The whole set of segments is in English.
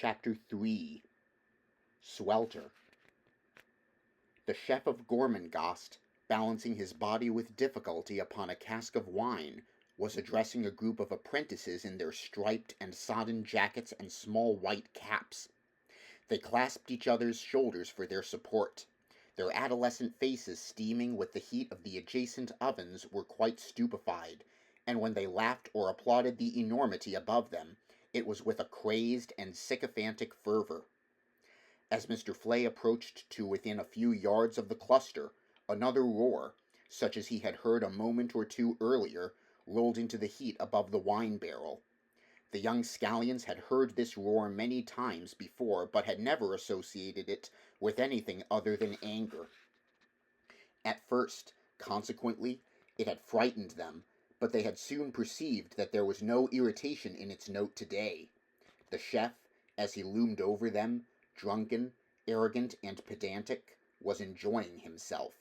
Chapter 3 Swelter. The chef of Gormenghast, balancing his body with difficulty upon a cask of wine, was addressing a group of apprentices in their striped and sodden jackets and small white caps. They clasped each other's shoulders for their support. Their adolescent faces, steaming with the heat of the adjacent ovens, were quite stupefied, and when they laughed or applauded the enormity above them, it was with a crazed and sycophantic fervor. As Mr. Flay approached to within a few yards of the cluster, another roar, such as he had heard a moment or two earlier, rolled into the heat above the wine barrel. The young scallions had heard this roar many times before, but had never associated it with anything other than anger. At first, consequently, it had frightened them, but they had soon perceived that there was no irritation in its note today. The chef, as he loomed over them, drunken, arrogant, and pedantic, was enjoying himself.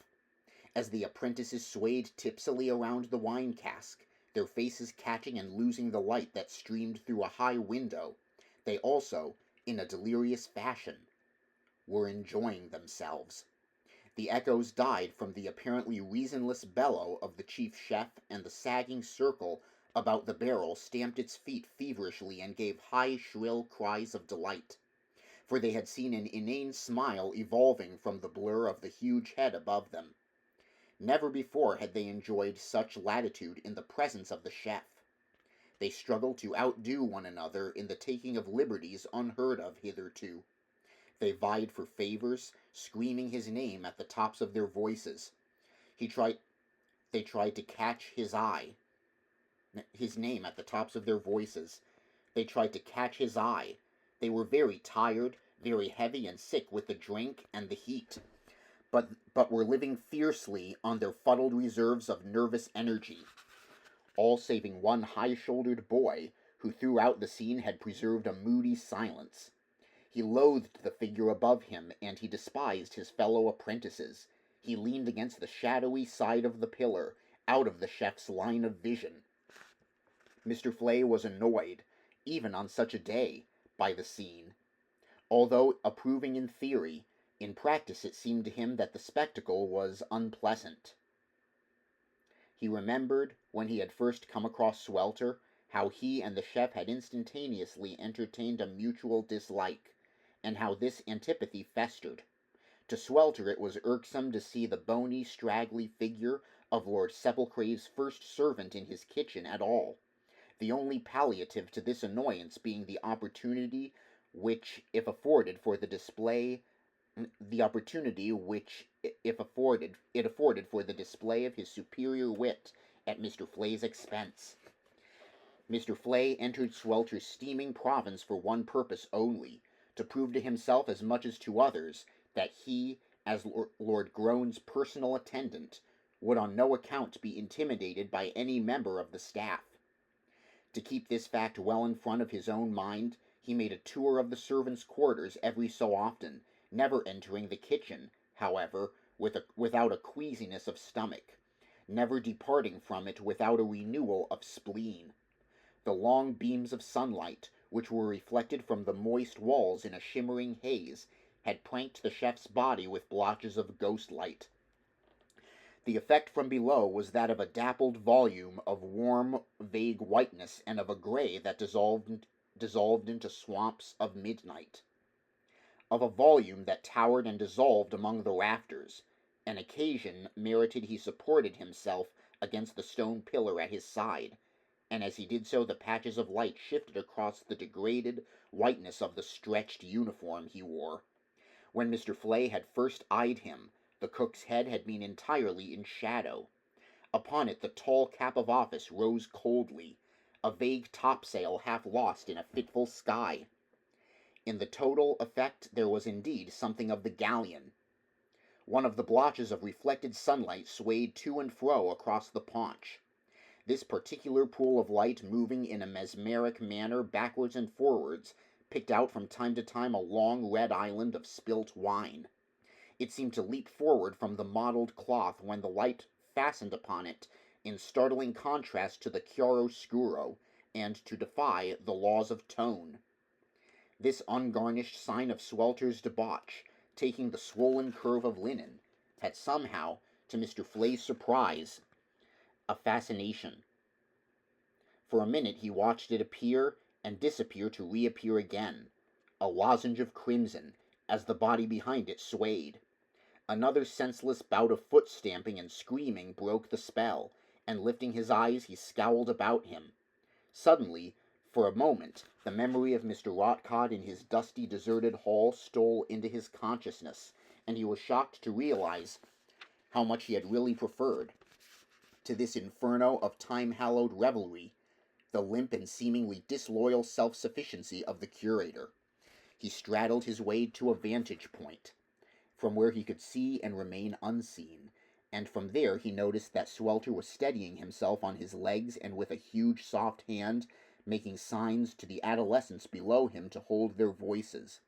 As the apprentices swayed tipsily around the wine cask, their faces catching and losing the light that streamed through a high window, they also, in a delirious fashion, were enjoying themselves. The echoes died from the apparently reasonless bellow of the chief chef, and the sagging circle about the barrel stamped its feet feverishly and gave high, shrill cries of delight, for they had seen an inane smile evolving from the blur of the huge head above them. Never before had they enjoyed such latitude in the presence of the chef. They struggled to outdo one another in the taking of liberties unheard of hitherto. They vied for favors, screaming his name at the tops of their voices. They tried to catch his name at the tops of their voices. They tried to catch his eye. They were very tired, very heavy and sick with the drink and the heat, but were living fiercely on their fuddled reserves of nervous energy, all saving one high-shouldered boy, who throughout the scene had preserved a moody silence. He loathed the figure above him, and he despised his fellow apprentices. He leaned against the shadowy side of the pillar, out of the chef's line of vision. Mr. Flay was annoyed, even on such a day, by the scene. Although approving in theory, in practice it seemed to him that the spectacle was unpleasant. He remembered, when he had first come across Swelter, how he and the chef had instantaneously entertained a mutual dislike, and how this antipathy festered. To Swelter it was irksome to see the bony, straggly figure of Lord Sepulchre's first servant in his kitchen at all, the only palliative to this annoyance being the opportunity which, if afforded for the display for the display of his superior wit at Mr. Flay's expense. Mr. Flay entered Swelter's steaming province for one purpose only, to prove to himself as much as to others that he, as Lord Groan's personal attendant, would on no account be intimidated by any member of the staff. To keep this fact well in front of his own mind, he made a tour of the servants' quarters every so often, never entering the kitchen, however, without a queasiness of stomach, never departing from it without a renewal of spleen. The long beams of sunlight, which were reflected from the moist walls in a shimmering haze, had pranked the chef's body with blotches of ghost light. The effect from below was that of a dappled volume of warm, vague whiteness, and of a gray that dissolved into swamps of midnight. Of a volume that towered and dissolved among the rafters. An occasion merited he supported himself against the stone pillar at his side, and as he did so the patches of light shifted across the degraded whiteness of the stretched uniform he wore. When Mr. Flay had first eyed him, the cook's head had been entirely in shadow. Upon it the tall cap of office rose coldly, a vague topsail half lost in a fitful sky. In the total effect there was indeed something of the galleon. One of the blotches of reflected sunlight swayed to and fro across the paunch. This particular pool of light, moving in a mesmeric manner backwards and forwards, picked out from time to time a long red island of spilt wine. It seemed to leap forward from the mottled cloth when the light fastened upon it, in startling contrast to the chiaroscuro, and to defy the laws of tone. This ungarnished sign of Swelter's debauch, taking the swollen curve of linen, had somehow, to Mr. Flay's surprise, a fascination. For a minute he watched it appear and disappear to reappear again, a lozenge of crimson, as the body behind it swayed. Another senseless bout of foot-stamping and screaming broke the spell, and lifting his eyes he scowled about him. Suddenly, for a moment, the memory of Mr. Rotcott in his dusty, deserted hall stole into his consciousness, and he was shocked to realize how much he had really preferred to this inferno of time-hallowed revelry the limp and seemingly disloyal self-sufficiency of the curator. He straddled his way to a vantage point, from where he could see and remain unseen, and from there he noticed that Swelter was steadying himself on his legs and with a huge soft hand making signs to the adolescents below him to hold their voices.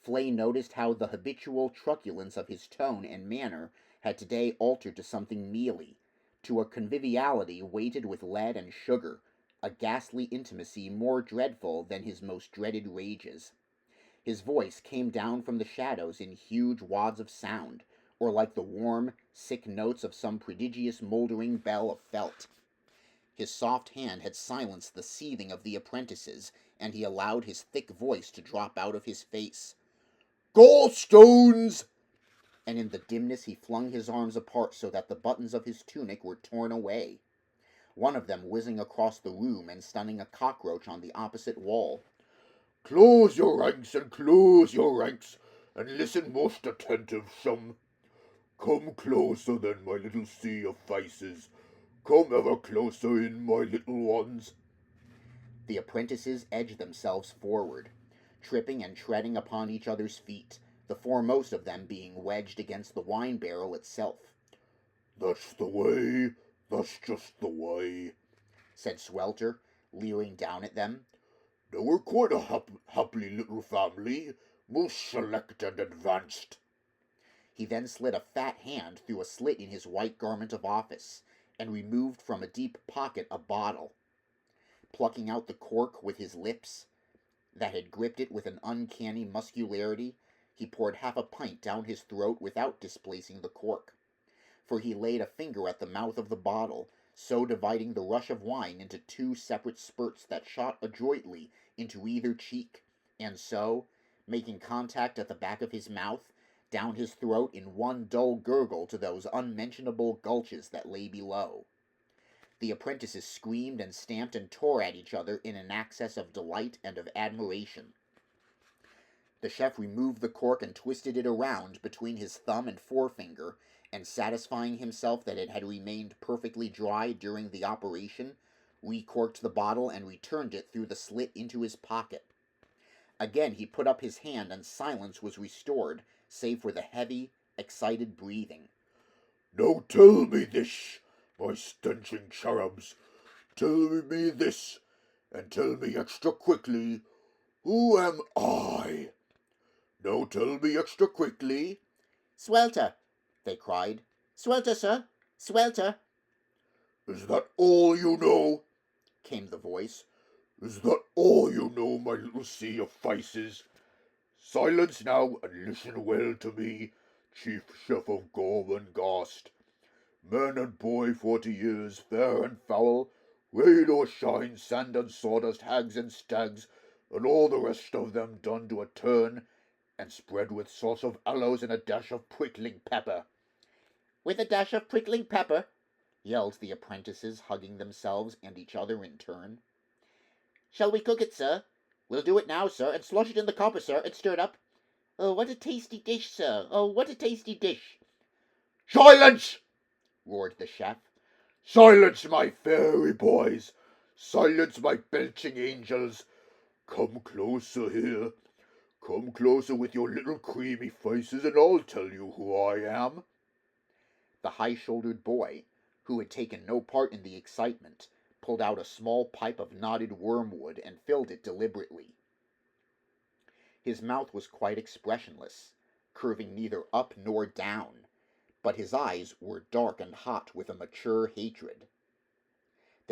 Flay noticed how the habitual truculence of his tone and manner had today altered to something mealy, to a conviviality weighted with lead and sugar, a ghastly intimacy more dreadful than his most dreaded rages. His voice came down from the shadows in huge wads of sound, or like the warm, sick notes of some prodigious mouldering bell of felt. His soft hand had silenced the seething of the apprentices, and he allowed his thick voice to drop out of his face. "Gallstones!" And in the dimness he flung his arms apart so that the buttons of his tunic were torn away, one of them whizzing across the room and stunning a cockroach on the opposite wall. "Close your ranks, and close your ranks, and listen most attentive, some. Come closer then, my little sea of faces. Come ever closer in, my little ones." The apprentices edged themselves forward, tripping and treading upon each other's feet, the foremost of them being wedged against the wine barrel itself. "That's the way, that's just the way," said Swelter, leering down at them. "They were quite a happy little family, most select and advanced." He then slid a fat hand through a slit in his white garment of office, and removed from a deep pocket a bottle. Plucking out the cork with his lips, that had gripped it with an uncanny muscularity, he poured half a pint down his throat without displacing the cork, for he laid a finger at the mouth of the bottle, so dividing the rush of wine into two separate spurts that shot adroitly into either cheek, and so, making contact at the back of his mouth, down his throat in one dull gurgle to those unmentionable gulches that lay below. The apprentices screamed and stamped and tore at each other in an access of delight and of admiration. The chef removed the cork and twisted it around between his thumb and forefinger, and satisfying himself that it had remained perfectly dry during the operation, recorked the bottle and returned it through the slit into his pocket. Again he put up his hand, and silence was restored, save for the heavy, excited breathing. "Now tell me this, my stenching cherubs, tell me this, and tell me extra quickly, who am I? Now tell me extra quickly." "Swelter," they cried. "Swelter, sir! Swelter!" "Is that all you know?" came the voice. "Is that all you know, my little sea of faces? Silence now, and listen well to me, Chief Chef of Gormenghast. Man and boy 40 years, fair and foul, rain or shine, sand and sawdust, hags and stags, and all the rest of them done to a turn, and spread with sauce of aloes and a dash of prickling pepper." "With a dash of prickling pepper?" yelled the apprentices, hugging themselves and each other in turn. "Shall we cook it, sir?" "We'll do it now, sir, and slosh it in the copper, sir, and stir it up." "Oh, what a tasty dish, sir! Oh, what a tasty dish!" "Silence!" roared the chef. "Silence, my fairy boys! Silence, my belching angels! Come closer here. Come closer with your little creamy faces, and I'll tell you who I am." The high-shouldered boy, who had taken no part in the excitement, pulled out a small pipe of knotted wormwood and filled it deliberately. His mouth was quite expressionless, curving neither up nor down, but his eyes were dark and hot with a mature hatred.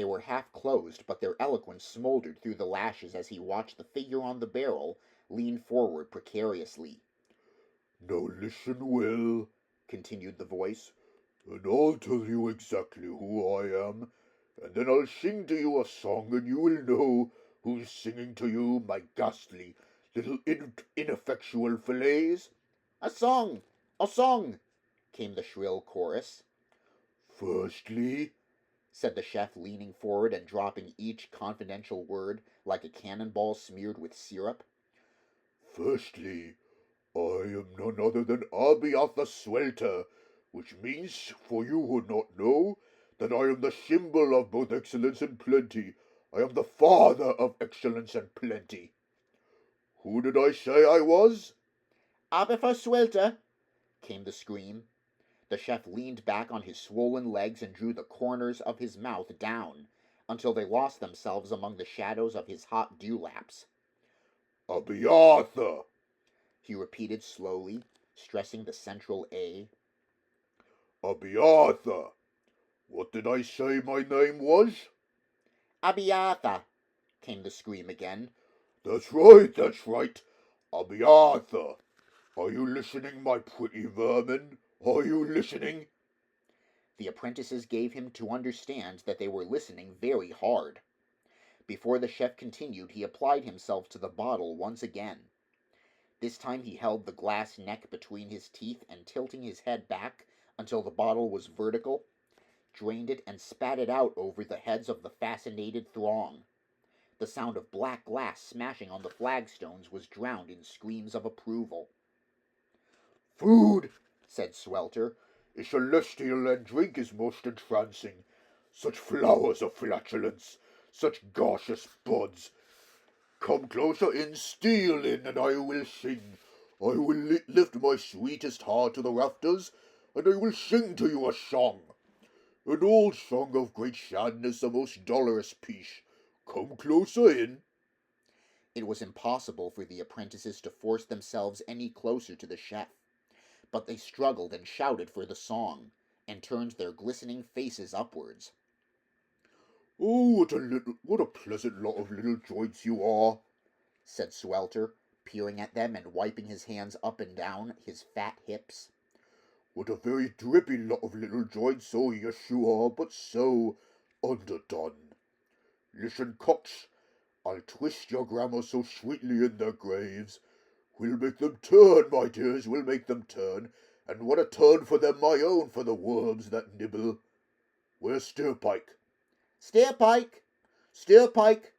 They were half closed, but their eloquence smoldered through the lashes as he watched the figure on the barrel lean forward precariously. "Now listen well," continued the voice, "and I'll tell you exactly who I am, and then I'll sing to you a song, and you will know who's singing to you, my ghastly little ineffectual fillets." A song! A song! Came the shrill chorus. "Firstly," said the chef, leaning forward and dropping each confidential word like a cannonball smeared with syrup. "Firstly, I am none other than Abiatha Swelter, which means, for you who not know, that I am the symbol of both excellence and plenty. I am the father of excellence and plenty. Who did I say I was?" Abiatha Swelter! Came the scream. The chef leaned back on his swollen legs and drew the corners of his mouth down until they lost themselves among the shadows of his hot dewlaps. "Abiatha," he repeated slowly, stressing the central A. "Abiatha. What did I say my name was?" Abiatha! Came the scream again. That's right, that's right. Abiatha. Are you listening, my pretty vermin? Are you listening?" The apprentices gave him to understand that they were listening very hard. Before the chef continued, he applied himself to the bottle once again. This time he held the glass neck between his teeth and, tilting his head back until the bottle was vertical, drained it and spat it out over the heads of the fascinated throng. The sound of black glass smashing on the flagstones was drowned in screams of approval. "Food," said Swelter, "is celestial, and drink is most entrancing. Such flowers of flatulence, such gaseous buds. Come closer in, steal in, and I will sing. I will lift my sweetest heart to the rafters, and I will sing to you a song. An old song of great sadness, a most dolorous piece. Come closer in." It was impossible for the apprentices to force themselves any closer to the chef, but they struggled and shouted for the song, and turned their glistening faces upwards. "Oh, what a pleasant lot of little joints you are," said Swelter, peering at them and wiping his hands up and down his fat hips. "What a very drippy lot of little joints, oh yes you are, but so underdone. Listen, cocks, I'll twist your grammar so sweetly in their graves. We'll make them turn, my dears, we'll make them turn, and what a turn for them, my own, for the worms that nibble. Where's Steerpike?" Steerpike! Steerpike!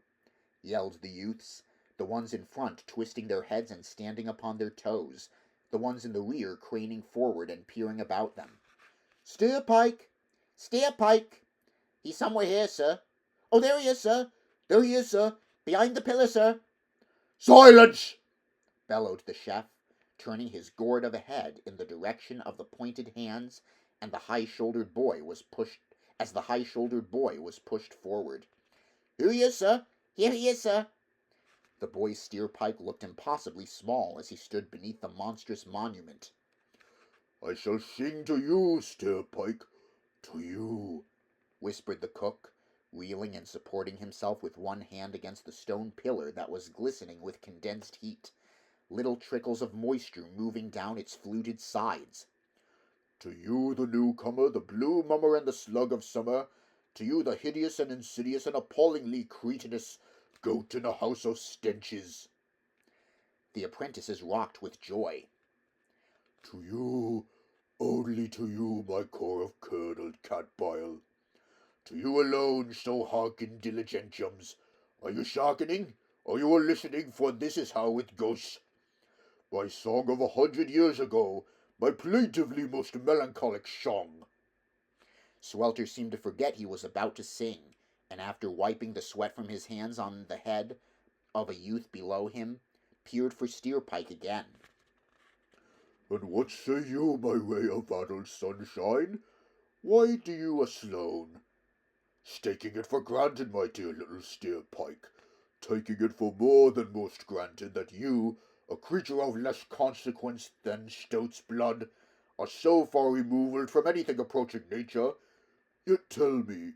Yelled the youths, the ones in front twisting their heads and standing upon their toes, the ones in the rear craning forward and peering about them. Steerpike! Steerpike! He's somewhere here, sir. Oh, there he is, sir. There he is, sir. Behind the pillar, sir. "Silence!" bellowed the chef, turning his gourd of a head in the direction of the pointed hands, and the high-shouldered boy was pushed forward. Here he is, sir. Here he is, sir. The boy's Steerpike looked impossibly small as he stood beneath the monstrous monument. "I shall sing to you, Steerpike, to you," whispered the cook, reeling and supporting himself with one hand against the stone pillar that was glistening with condensed heat, little trickles of moisture moving down its fluted sides. "To you, the newcomer, the blue mummer and the slug of summer, to you, the hideous and insidious and appallingly cretinous goat in a house of stenches." The apprentices rocked with joy. "To you, only to you, my core of curdled cat bile. To you alone, so hearken, diligentiums. Are you sharkening? Are you listening? For this is how it goes. My song of 100 years ago, my plaintively most melancholic song." Swelter seemed to forget he was about to sing, and after wiping the sweat from his hands on the head of a youth below him, peered for Steerpike again. "And what say you, my ray of addled sunshine? Why do you a Sloane? Staking it for granted, my dear little Steerpike, taking it for more than most granted that you, a creature of less consequence than stoat's blood, are so far removed from anything approaching nature, yet tell me,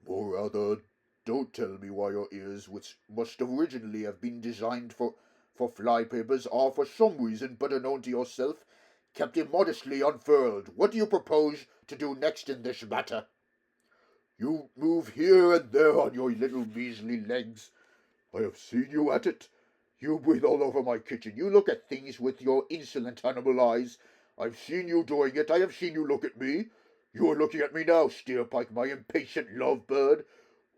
more rather Don't tell me why your ears, which must originally have been designed for flypapers, are for some reason better known to yourself, kept immodestly unfurled. What do you propose to do next in this matter? You move here and there on your little measly legs. I have seen you at it. You breathe all over my kitchen. You look at things with your insolent animal eyes. I've seen you doing it. I have seen you look at me. You are looking at me now, Steerpike, my impatient lovebird.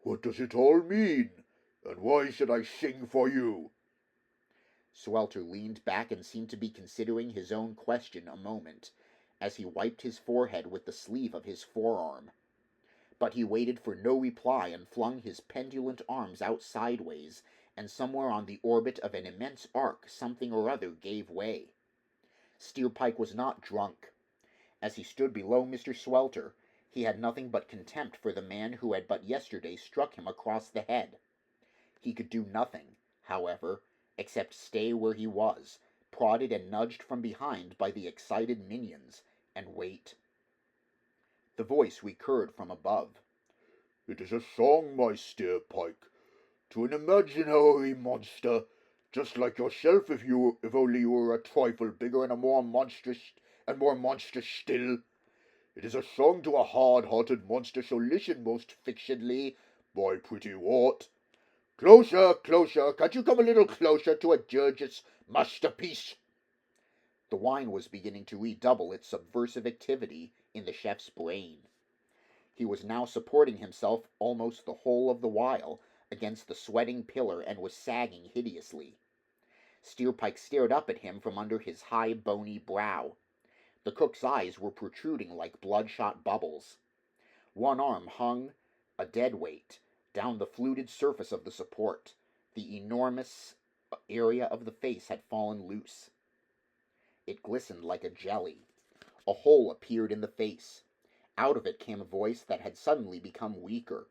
What does it all mean? And why should I sing for you? Swelter leaned back and seemed to be considering his own question a moment, as he wiped his forehead with the sleeve of his forearm. But he waited for no reply and flung his pendulant arms out sideways, and somewhere on the orbit of an immense arc something or other gave way. Steerpike was not drunk. As he stood below Mr. Swelter, he had nothing but contempt for the man who had but yesterday struck him across the head. He could do nothing, however, except stay where he was, prodded and nudged from behind by the excited minions, and wait. The voice recurred from above. It is a song, my Steerpike, to an imaginary monster, just like yourself if only you were a trifle bigger and more monstrous still. It is a song to a hard-hearted monster, so listen most fictionally, my pretty wart. Closer, closer, can't you come a little closer to a George's masterpiece? The wine was beginning to redouble its subversive activity in the chef's brain. He was now supporting himself almost the whole of the while against the sweating pillar and was sagging hideously. Steerpike stared up at him from under his high bony brow. The cook's eyes were protruding like bloodshot bubbles. One arm hung, a dead weight, down the fluted surface of the support. The enormous area of the face had fallen loose. It glistened like a jelly. A hole appeared in the face. Out of it came a voice that had suddenly become weaker.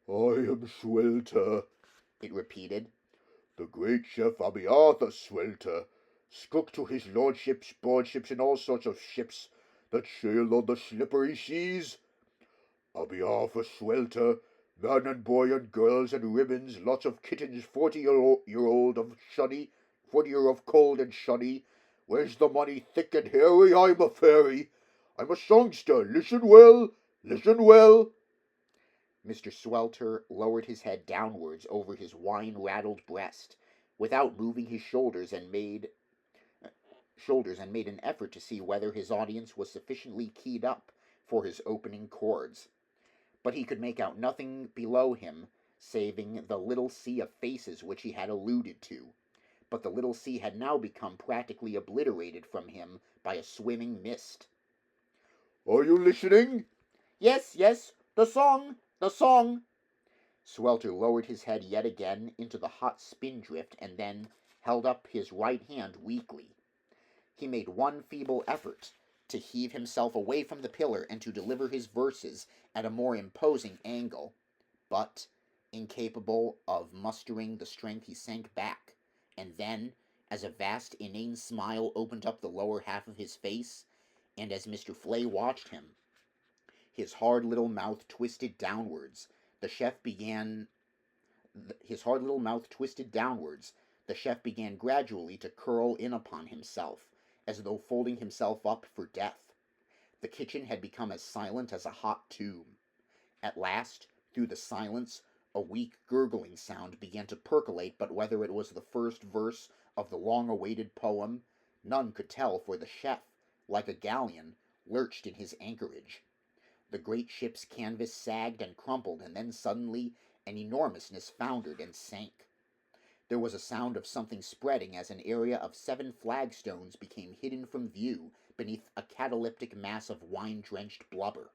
I am Swelter, it repeated. The great chef Arthur Swelter, cook to his lordships, boardships, and all sorts of ships that sail on the slippery seas. Arthur Swelter, man and boy and girls and ribbons, lots of kittens, 40-year-old of shunny, 40-year of cold and shunny. Where's the money thick and hairy? I'm a fairy. I'm a songster. Listen well, listen well. Mr. Swelter lowered his head downwards over his wine-rattled breast, without moving his shoulders, and made an effort to see whether his audience was sufficiently keyed up for his opening chords. But he could make out nothing below him saving the little sea of faces which he had alluded to. But the little sea had now become practically obliterated from him by a swimming mist. Are you listening? Yes, yes, the song, the song. Swelter lowered his head yet again into the hot spindrift and then held up his right hand weakly. He made one feeble effort to heave himself away from the pillar and to deliver his verses at a more imposing angle, but, incapable of mustering the strength, he sank back, and then, as a vast inane smile opened up the lower half of his face, and as Mr. Flay watched him, his hard little mouth twisted downwards, the chef began gradually to curl in upon himself, as though folding himself up for death. The kitchen had become as silent as a hot tomb. At last, through the silence, a weak gurgling sound began to percolate, but whether it was the first verse of the long-awaited poem, none could tell, for the chef, like a galleon, lurched in his anchorage. The great ship's canvas sagged and crumpled, and then suddenly an enormousness foundered and sank. There was a sound of something spreading as an area of 7 flagstones became hidden from view beneath a cataleptic mass of wine-drenched blubber.